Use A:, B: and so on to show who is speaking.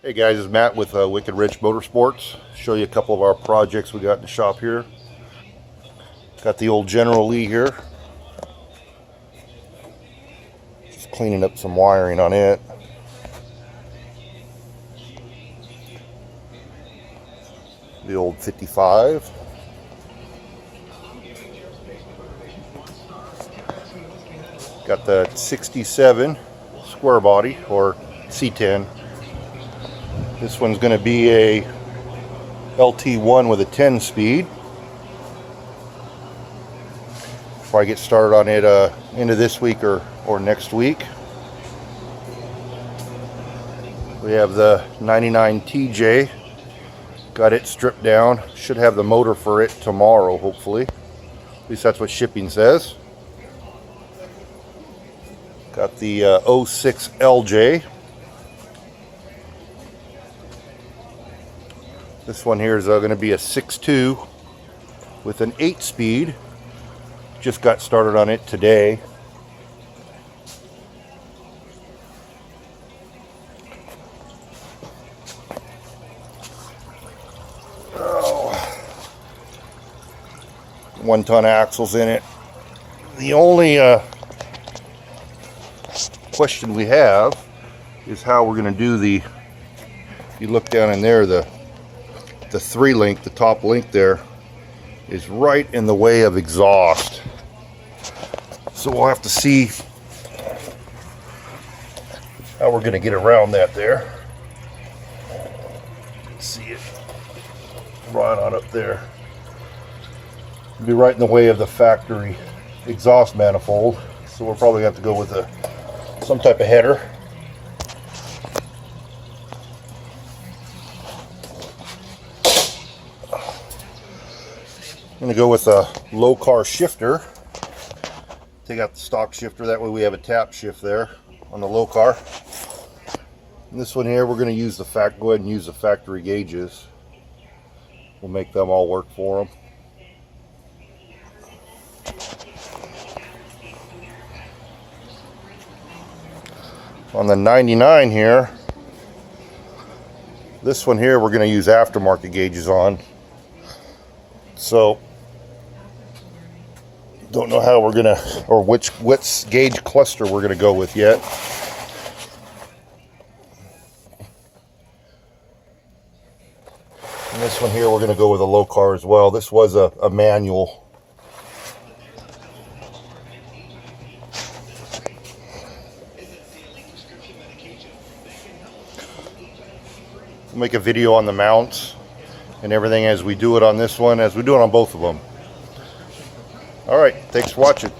A: Hey guys, it's Matt with Wicked Rich Motorsports. Show you a couple of our projects we got in the shop here. Got the old General Lee here. Just cleaning up some wiring on it. The old 55. Got the 67 Squarebody or C10. This one's going to be a LT1 with a 10 speed. Before I get started on it into this week or next week. We have the 99 TJ. Got it stripped down. Should have the motor for it tomorrow, hopefully. At least that's what shipping says. Got the 06 LJ. This one here is going to be a 6.2 with an 8 speed. Just got started on it today. Oh. 1-ton axles in it. The only question we have is how we're going to do the, if you look down in there, the 3-link, the top link there is right in the way of exhaust. So we'll have to see how we're going to get around that there. See it right on up there. It'll be right in the way of the factory exhaust manifold. So we'll probably have to go with some type of header. I'm going to go with a Lokar shifter. Take out the stock shifter, that way we have a tap shift there on the Lokar. And this one here, we're going to use go ahead and use the factory gauges. We'll make them all work for them. On the 99 here, this one here we're going to use aftermarket gauges on. So don't know how we're gonna, or which gauge cluster we're gonna go with yet. And this one here we're gonna go with a Lokar as well. This was a manual. We'll make a video on the mounts and everything as we do it on this one, as we do it on both of them. All right, thanks for watching.